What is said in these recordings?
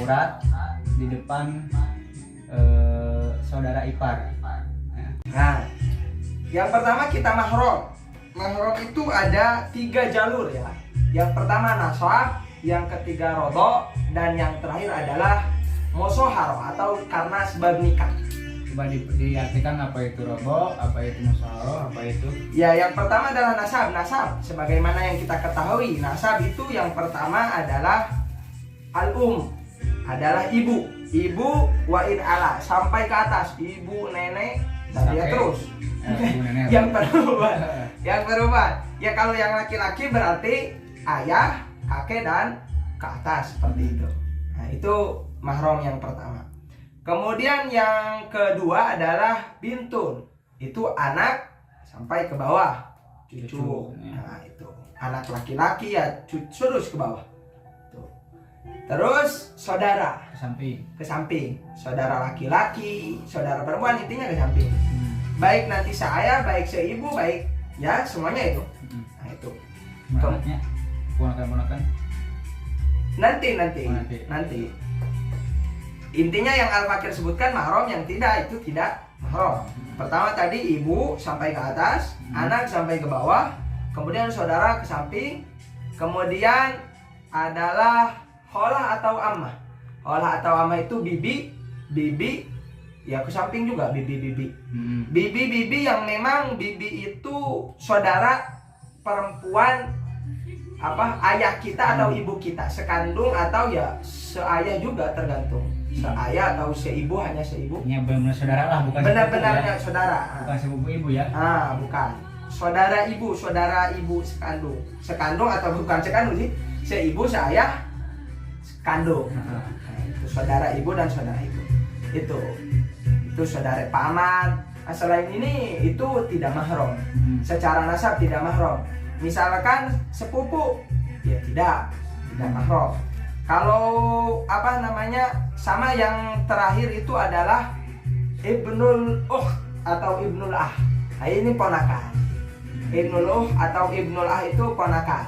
surat di depan saudara ipar. Nah, yang pertama kita mahram. Mahram itu ada 3 jalur ya. Yang pertama nasab, yang ketiga rodok, dan yang terakhir adalah musoharo atau karena sebab nikah. Coba diartikan apa itu robo, apa itu musyawarah, apa itu? Ya, yang pertama adalah nasab. Nasab, sebagaimana yang kita ketahui, nasab itu yang pertama adalah adalah ibu. Ibu wa'in ala, sampai ke atas, ibu, nenek, dan dia terus. Yang perempuan, yang perempuan. Ya kalau yang laki-laki berarti ayah, kakek, dan ke atas seperti itu. Nah, itu mahram yang pertama. Kemudian yang kedua adalah bintun. Itu anak sampai ke bawah, cucu. Nah, itu anak laki-laki ya terus ke bawah. Tuh. Terus saudara ke samping. Saudara laki-laki, saudara perempuan, intinya ke samping. Baik nanti seayah, baik seibu, baik ya semuanya itu. Nah, itu. Anaknya ponakan. Nanti. Intinya yang Al-Fakir sebutkan mahram, yang tidak itu tidak mahram. Pertama tadi ibu sampai ke atas, anak sampai ke bawah, kemudian saudara ke samping, kemudian adalah kholah atau ammah. Kholah atau ammah itu bibi ya ke samping juga bibi. Bibi yang memang bibi itu saudara perempuan ayah kita atau ibu kita, sekandung atau ya seayah juga tergantung. Seayah atau seibu, hanya seibu. Ini benar-benar saudara lah, bukan benar-benarnya ya? Saudara. Bukan sepupu ibu ya? Bukan. Saudara ibu sekandung. Sekandung atau bukan sekandung sih? Seibu, seayah, kandung. Nah, itu saudara ibu dan saudara ibu. Itu saudara paman. Nah, selain ini itu tidak mahram. Secara nasab tidak mahram. Misalkan sepupu, ya tidak mahram. Kalau sama yang terakhir itu adalah ibnul atau ibnul ah. Nah, ini ponakan. Ibnul atau ibnul ah itu ponakan.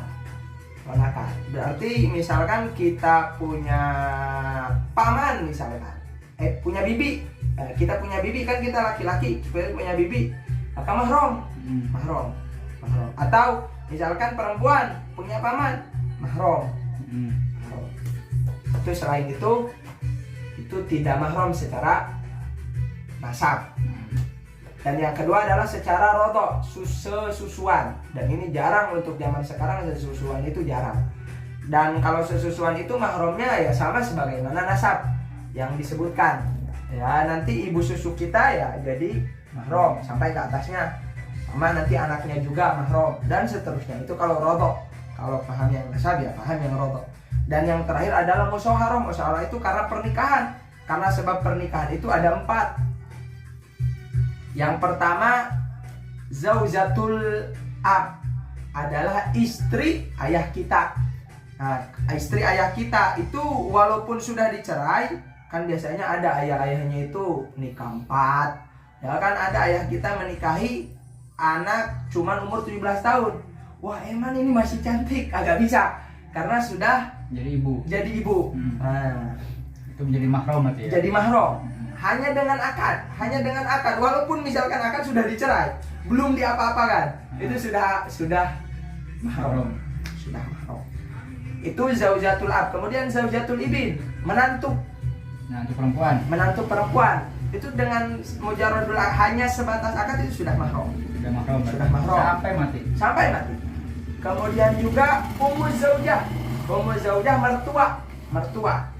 Berarti misalkan kita punya paman misalkan, punya bibi. Kita punya bibi kan, kita laki-laki, kita punya bibi. Maka mahram. Atau misalkan perempuan punya paman, mahram. Itu selain itu tidak mahram secara nasab. Dan yang kedua adalah secara rodok, sesusuan. Dan ini jarang untuk zaman sekarang, sesusuan itu jarang. Dan kalau sesusuan itu mahramnya ya sama sebagaimana nasab yang disebutkan. Ya nanti ibu susu kita ya jadi mahram sampai ke atasnya. Sama nanti anaknya juga mahram dan seterusnya. Itu kalau rodok. Kalau paham yang nasab ya paham yang rodok. Dan yang terakhir adalah musyawarah. Musyawarah itu karena pernikahan. Karena sebab pernikahan itu ada 4. Yang pertama, zaujatul ab adalah istri ayah kita. Nah, istri ayah kita itu walaupun sudah dicerai, kan biasanya ada ayah-ayahnya itu nikah 4. Ya kan ada ayah kita menikahi anak cuman umur 17 tahun. Wah, emang ini masih cantik, agak bisa. Karena sudah jadi ibu. Nah, itu menjadi mahram berarti ya. Jadi mahram. Hanya dengan akad. Walaupun misalkan akad sudah dicerai, belum diapa-apakan, itu sudah mahram. Itu zaujatul ab. Kemudian zaujatul ibin, menantu perempuan. Itu dengan mujarradul hanya sebatas akad itu sudah mahram. Sudah mahram sampai mati. Kemudian juga ummu zaujah mertua.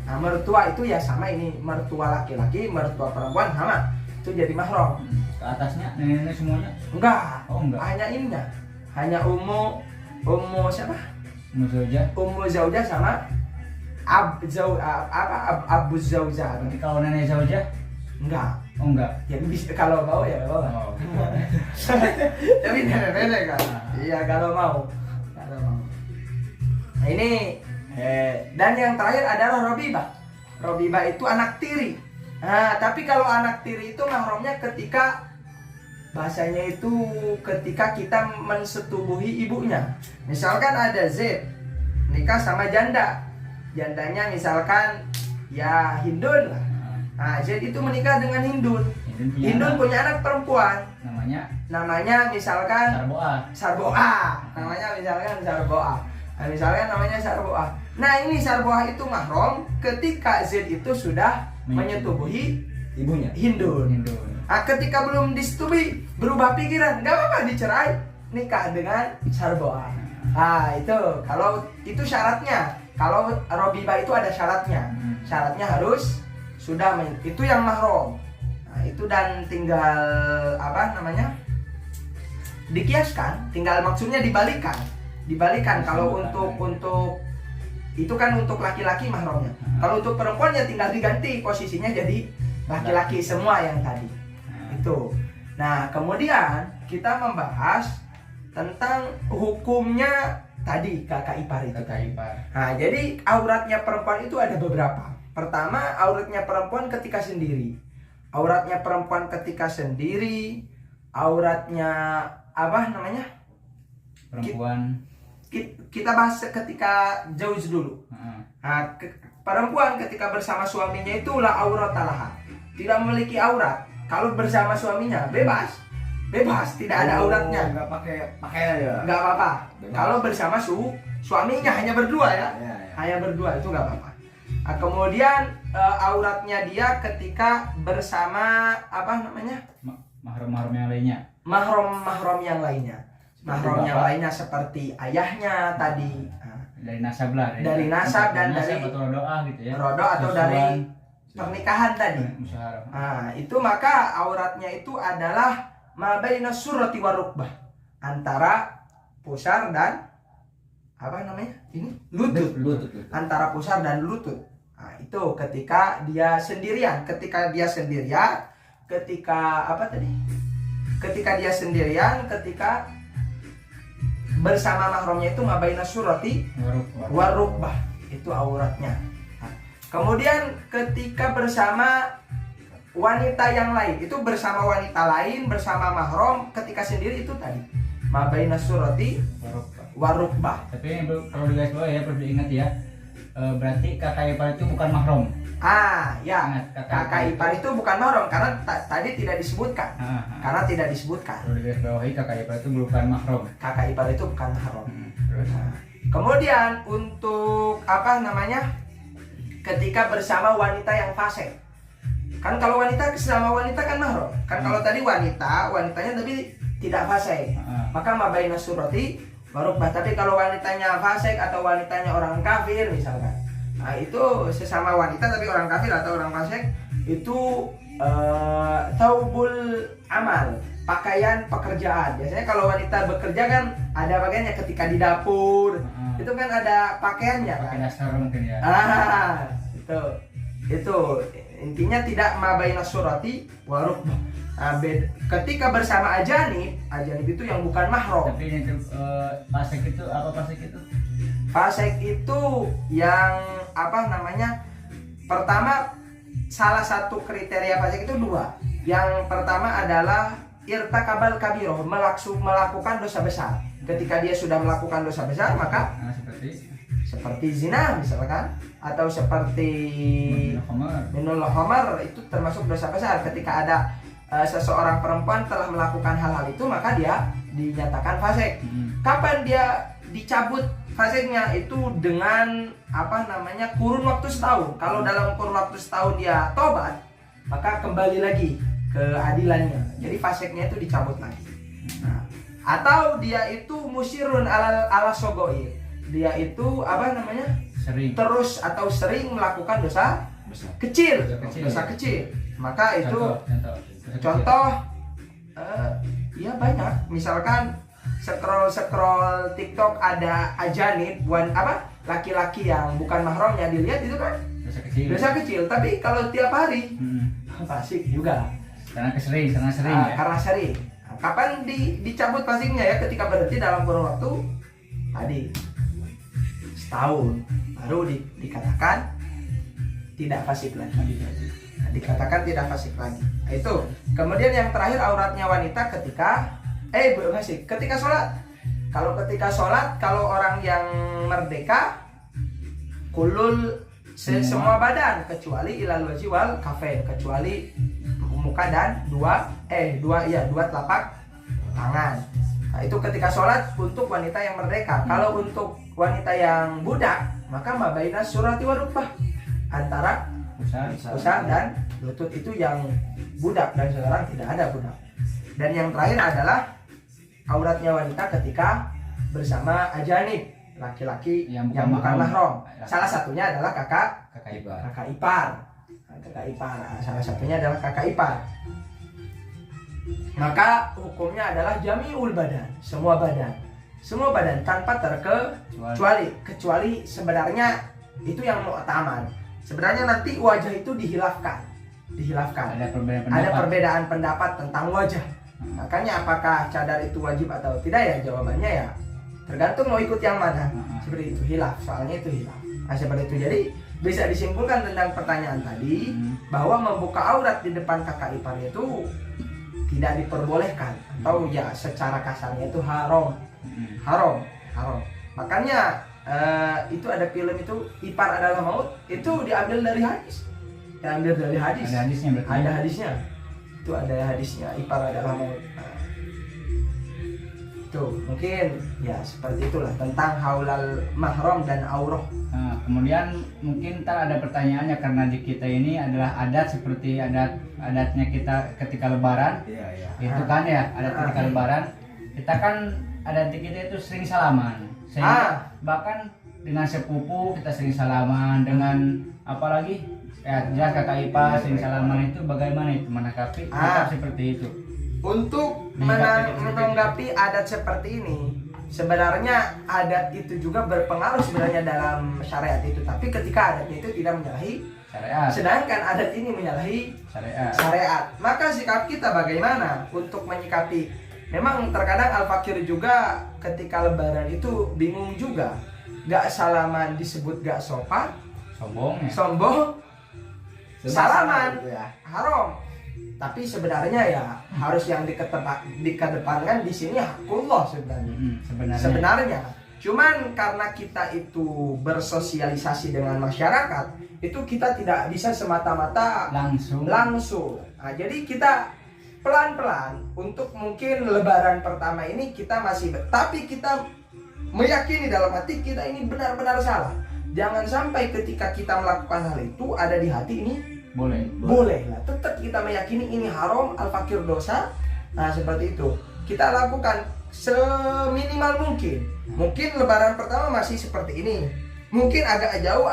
Nah, mertua itu ya sama ini, mertua laki-laki, mertua perempuan sama. Itu jadi mahram. Ke atasnya nenek semuanya? Enggak. Enggak. Hanya ininya. Hanya ummu siapa? Ummu zaujah sama abu zaujah. Nanti kalau nenek zaujah? Enggak. Enggak. Ya bisa kalau mau ya bawa. Tapi nenek kan. Iya kalau mau. Nah, ini dan yang terakhir adalah Robibah itu anak tiri. Nah, tapi kalau anak tiri itu mahramnya ketika bahasanya itu ketika kita mensetubuhi ibunya. Misalkan ada Z nikah sama janda. Jandanya misalkan ya Hindun lah. Nah, Zaid itu menikah dengan Hindun. Hindun punya anak perempuan. Namanya misalkan Sarboa. Namanya misalkan Sarboa. Nah, misalkan namanya Sarboa. Nah, ini Sarboa itu mahram ketika Zaid itu sudah menyetubuhi ibunya Hindun. Nah, ketika belum disetubui berubah pikiran, nggak apa-apa dicerai, nikah dengan Sarboa. Nah, itu kalau itu syaratnya. Kalau Robiba itu ada syaratnya. Syaratnya harus sudah itu yang mahram. Nah, itu dan tinggal apa namanya? Dikiaskan, tinggal maksudnya dibalikan kalau untuk itu kan untuk laki-laki mahramnya. Kalau untuk perempuan ya tinggal diganti posisinya jadi laki-laki semua yang tadi. Itu. Nah, kemudian kita membahas tentang hukumnya tadi kakak ipar itu. Nah, jadi auratnya perempuan itu ada beberapa. Pertama, auratnya perempuan ketika sendiri. Auratnya apa namanya? Perempuan. Kita bahas ketika jauh dulu. Nah, perempuan ketika bersama suaminya itulah aurat talaha. Tidak memiliki aurat. Kalau bersama suaminya bebas, tidak ada auratnya. Nggak pakai pakaian ya. Nggak apa-apa. Bebas. Kalau bersama suaminya hanya berdua ya. Ya. Hanya berdua itu nggak apa-apa. Nah, kemudian auratnya dia ketika bersama apa namanya? Mahram yang lainnya. Mahram yang lainnya. Mahram yang lainnya seperti ayahnya tadi. Dari nasab lah. Dari nasab dan dari atau rodoah gitu ya. Rodo atau dari pernikahan tadi. Musyawarah. Nah, itu maka auratnya itu adalah ma baina surrati warukbah. Antara pusar dan apa namanya? Ini lutut. Antara pusar dan lutut. Nah, itu ketika dia sendirian, ketika bersama mahramnya itu ma baina surrati warukbah. Itu auratnya. Nah, kemudian ketika bersama wanita yang lain, itu bersama wanita lain, bersama mahram, ketika sendiri itu tadi ma baina surrati warukbah. Tapi yang perlu digarisbawahi ya, perlu diingat ya. Berarti kakak ipar itu bukan mahram. Ya, kakak ipar itu bukan mahram karena tadi tidak disebutkan. Karena tidak disebutkan. Perlu digarisbawahi kakak ipar itu bukan mahram. Kakak ipar itu bukan mahram. Terus. Kemudian untuk apa namanya? Ketika bersama wanita yang fasik. Kan kalau wanita bersama wanita kan mahram. Kan kalau tadi wanitanya tapi tidak fasik. Maka ma baina surrati warukbah. Tapi kalau wanitanya fasik atau wanitanya orang kafir misalkan, nah itu sesama wanita tapi orang kafir atau orang fasik itu taubul amal, pakaian pekerjaan. Biasanya kalau wanita bekerja kan ada pakaiannya ketika di dapur, itu kan ada pakaiannya. Pakai dasar mungkin ya. Itu intinya tidak ma baina surrati warukbah. Ketika bersama ajanib itu yang bukan mahram. Tapi ini fasik itu apa fasik itu? Fasik itu yang apa namanya? Pertama, salah satu kriteria fasik itu dua. Yang pertama adalah irtakabal kabiroh, melakukan dosa besar. Ketika dia sudah melakukan dosa besar, maka seperti zina misalkan, atau seperti minul khamar, itu termasuk dosa besar. Ketika ada seseorang perempuan telah melakukan hal-hal itu, maka dia dinyatakan fasik. Kapan dia dicabut fasiknya? Itu dengan apa namanya? Kurun waktu setahun. Kalau dalam kurun waktu setahun dia tobat, maka kembali lagi ke adilannya. Jadi fasiknya itu dicabut lagi. Atau dia itu musirun ala sogoi. Dia itu apa namanya? Sering melakukan dosa kecil. Maka itu contoh ya banyak. Misalkan scroll TikTok ada ajanib laki-laki yang bukan mahramnya dilihat, itu kan dosa kecil. Tapi kalau tiap hari fasik juga. Karena sering ya. Karena sering. Kapan dicabut fasiknya ya? Ketika berhenti dalam kurun waktu tadi setahun, baru dikatakan tidak fasik lagi. Dikatakan tidak fasik lagi. Itu. Kemudian yang terakhir auratnya wanita ketika ketika sholat. Kalau ketika sholat, kalau orang yang merdeka kulul Semua badan kecuali ilal wajhi wal kafain, kecuali muka dan dua telapak tangan. Nah, itu ketika sholat untuk wanita yang merdeka. Kalau untuk wanita yang budak, maka mabaina surati wa rukbah, antara pusar dan lutut itu yang budak, dan sekarang tidak ada budak. Dan yang terakhir adalah auratnya wanita ketika bersama ajanib, laki-laki yang bukan mahram. Salah satunya adalah kakak ipar. Salah satunya adalah kakak ipar. Maka hukumnya adalah jami'ul badan, semua badan tanpa kecuali sebenarnya itu yang mu'taman. Sebenarnya nanti wajah itu dihilafkan. Ada perbedaan pendapat tentang wajah. Makanya apakah cadar itu wajib atau tidak, ya jawabannya ya tergantung mau ikut yang mana. Seperti itu, hilaf, soalnya itu hilaf. Nah, seperti itu. Jadi bisa disimpulkan tentang pertanyaan tadi bahwa membuka aurat di depan kakak ipar itu tidak diperbolehkan, atau ya secara kasarnya itu haram. Makanya itu ada film itu Ipar Adalah Maut, itu diambil dari hadis. Ada hadisnya berarti. Ada hadisnya. Itu ada hadisnya, Ipar Adalah Maut. Tuh, mungkin ya seperti itulah tentang haulal mahram dan aurah. Nah, kemudian mungkin ntar ada pertanyaannya, karena di kita ini adalah adat seperti adatnya kita ketika lebaran. Itu kan ya, adat ketika lebaran. Kita kan adat kita itu sering salaman. Sehingga bahkan dengan sepupu kita sering salaman, dengan apalagi ya jelas kakak ipar sering salaman. Itu bagaimana itu menanggapi seperti itu? Untuk menanggapi adat seperti ini, sebenarnya adat itu juga berpengaruh sebenarnya dalam syariat itu, tapi ketika adatnya itu tidak menyalahi syariat, sedangkan adat ini menyalahi syariat, maka sikap kita bagaimana untuk menyikapi? Memang terkadang Al-Fakir juga ketika lebaran itu bingung juga, gak salaman disebut gak sopan, sombong, salaman haram. Tapi sebenarnya ya harus yang dikedepankan di sini hakullah sebenarnya. Cuman karena kita itu bersosialisasi dengan masyarakat, itu kita tidak bisa semata-mata langsung. Nah, jadi kita pelan-pelan untuk mungkin lebaran pertama ini kita masih, tapi kita meyakini dalam hati kita ini benar-benar salah. Jangan sampai ketika kita melakukan hal itu ada di hati ini boleh lah, tetap kita meyakini ini haram, Al-Fakir dosa. Nah, seperti itu kita lakukan seminimal mungkin. Mungkin lebaran pertama masih seperti ini, mungkin agak jauh,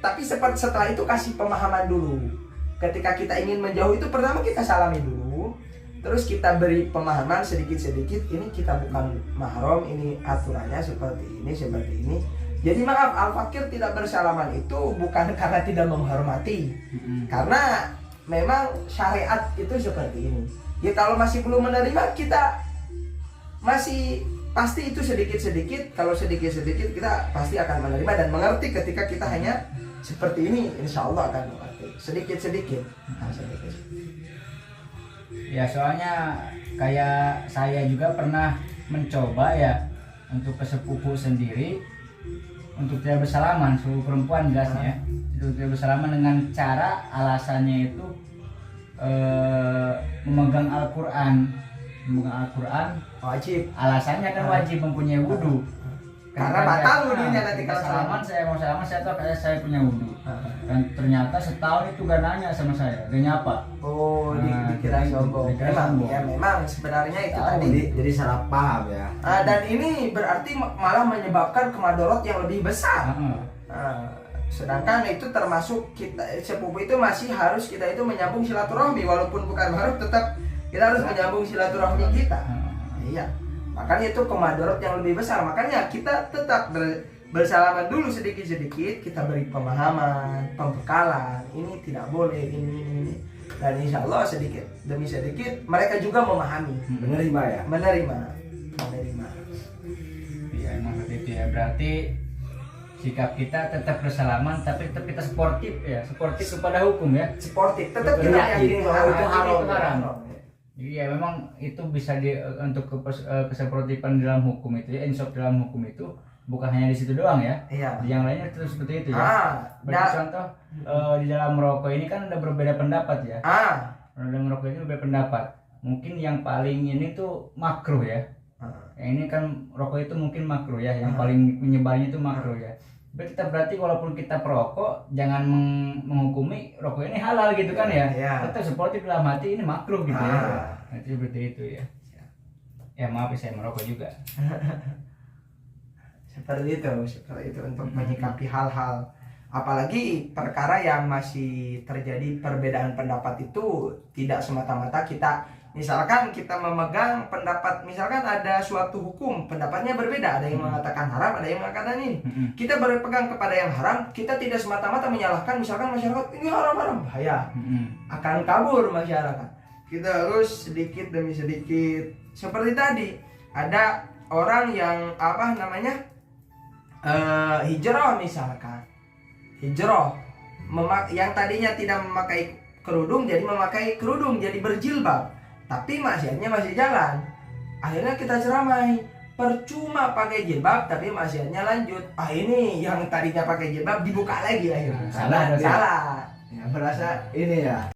tapi setelah itu kasih pemahaman dulu. Ketika kita ingin menjauh itu pertama kita salami dulu, terus kita beri pemahaman sedikit-sedikit, ini kita bukan mahram, ini aturannya seperti ini. Jadi maaf, Al-Fakir tidak bersalaman itu bukan karena tidak menghormati, karena memang syariat itu seperti ini. Ya kalau masih belum menerima, kita masih pasti itu sedikit-sedikit. Kalau sedikit-sedikit kita pasti akan menerima dan mengerti. Ketika kita hanya seperti ini, insya Allah akan mengerti sedikit-sedikit. Ya soalnya kayak saya juga pernah mencoba ya untuk ke sepupu sendiri, untuk tidak bersalaman, sepupu perempuan jelasnya, untuk tidak bersalaman dengan cara alasannya itu memegang Al-Quran. Wajib. Alasannya kan wajib mempunyai wudhu. Karena batal wudhunya nanti kalau salaman. Saya mau salaman, saya tahu kayak saya punya wudhu. Dan ternyata setahun itu gak nanya sama saya, gak nyapa. Dikira sombong. Memang sebenarnya itu tadi. Jadi salah paham ya. Dan ini berarti malah menyebabkan kemadorot yang lebih besar. Sedangkan itu termasuk kita sepupu itu masih harus kita itu menyambung silaturahmi, walaupun bukan mahram tetap kita harus menyambung silaturahmi kita. Iya. Makanya itu kemadorot yang lebih besar. Makanya kita tetap bersalaman dulu sedikit-sedikit, kita beri pemahaman, pembekalan, ini tidak boleh, ini. Dan insya Allah sedikit demi sedikit mereka juga memahami, menerima. Iya, emang begitu ya. Berarti sikap kita tetap bersalaman, tapi tetap kita sportif kepada hukum ya. Sportif, tetap kita yakini bahwa itu haram. Jadi ya memang itu bisa untuk kesportifan dalam hukum itu ya, insaf dalam hukum itu bukan hanya di situ doang ya. Iya. Di yang lainnya itu seperti itu ya. Berarti contoh di dalam merokok ini kan ada berbeda pendapat ya. Dalam merokok ini berbeda pendapat. Mungkin yang paling ini tuh makruh ya. Yang ini kan rokok itu mungkin makruh ya, yang paling menyebarnya itu makruh ya. Berarti walaupun kita perokok, jangan menghukumi rokok ini halal gitu kan ya. Tetap seperti dalam hati ini makruh gitu ya. Itu seperti itu ya. Ya maaf saya merokok juga. Seperti itu untuk menyikapi hal-hal, apalagi perkara yang masih terjadi perbedaan pendapat itu tidak semata-mata kita, misalkan kita memegang pendapat, misalkan ada suatu hukum pendapatnya berbeda, ada yang mengatakan haram, ada yang mengatakan ini, kita berpegang kepada yang haram, kita tidak semata-mata menyalahkan, misalkan masyarakat ini haram bahaya, akan kabur masyarakat. Kita harus sedikit demi sedikit, seperti tadi ada orang yang hijrah misalkan, yang tadinya tidak memakai kerudung jadi memakai kerudung, jadi berjilbab, tapi maksiatnya masih jalan. Akhirnya kita ceramai, percuma pakai jilbab tapi maksiatnya lanjut. Ini yang tadinya pakai jilbab dibuka lagi akhirnya. Salah. Ya, merasa ini ya.